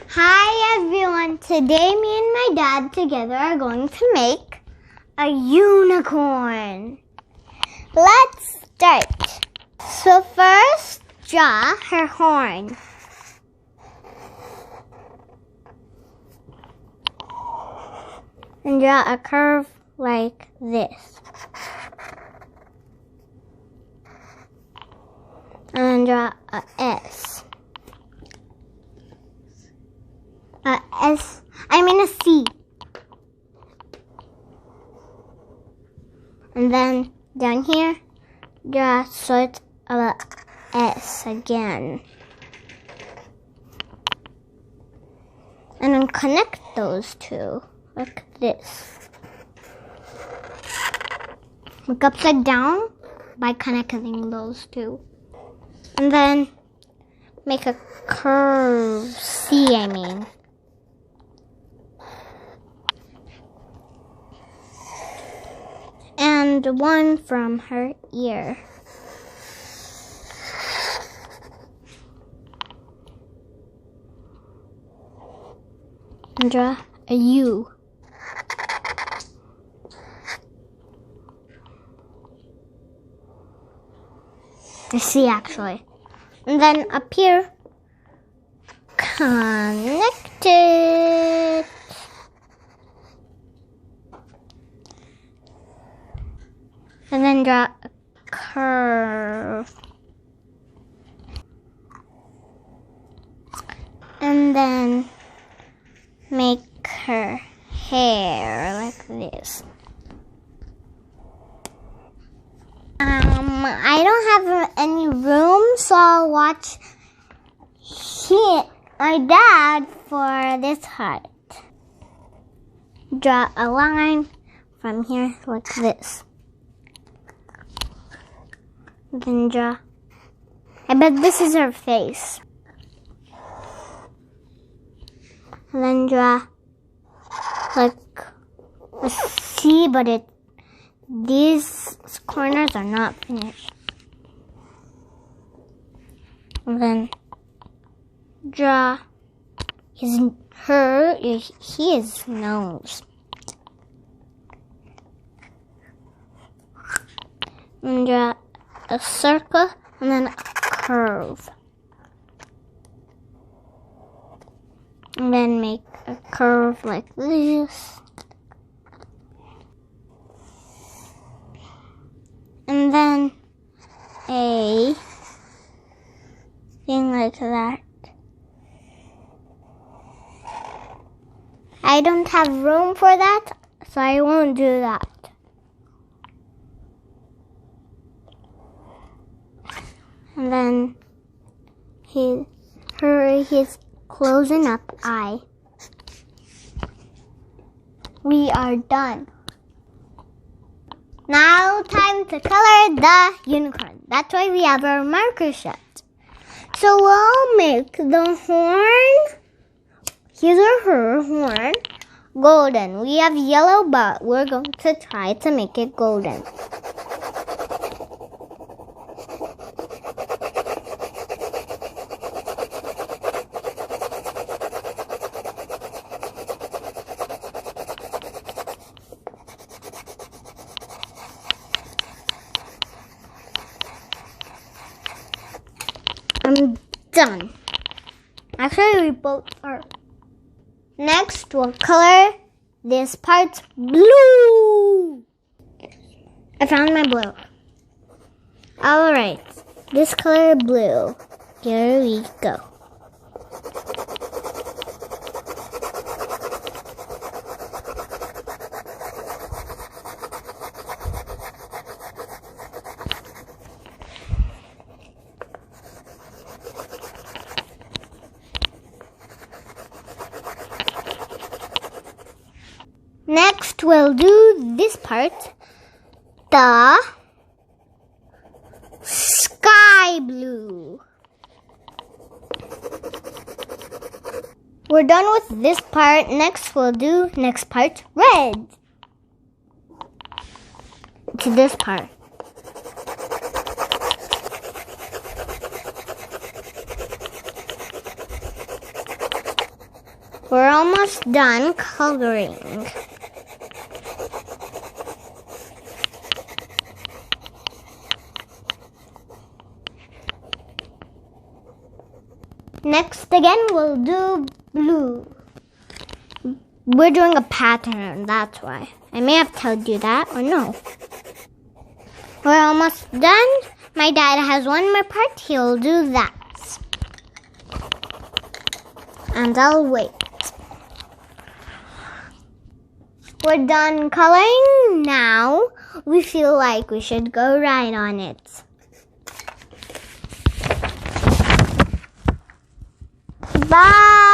Hi everyone, today me and my dad together are going to make a unicorn. Let's start. So first, draw her horn. And draw a curve like this. And draw a S. A C. And then down here, draw sort of a S again. And then connect those two like this. Look upside down by connecting those two. And then make a curve C, And one from her ear. And draw a U. A C actually. And then up here, connect it. And then draw a curve. And then make her hair like this. I don't have any room, so I'll watch my dad for this heart. Draw a line from here like this. Then draw. I bet this is her face. And then draw like a C, but these corners are not finished. And then draw his nose. And draw a circle and then a curve. And then make a curve like this. And then a thing like that. I don't have room for that, so I won't do that. And then his closing up eye. We are done. Now time to color the unicorn. That's why we have our marker set. So we'll make the horn, his or her horn, golden. We have yellow, but we're going to try to make it golden. I'm done. Actually, we both are. Next, we'll color this part blue. I found my blue. Alright, this color blue. Here we go. Next, we'll do this part, the sky blue. We're done with this part. Next, we'll do next part, red. To this part. We're almost done coloring. Next again, we'll do blue. We're doing a pattern, that's why. I may have told you that, or no. We're almost done. My dad has one more part. He'll do that. And I'll wait. We're done coloring. Now we feel like we should go right on it. Bye!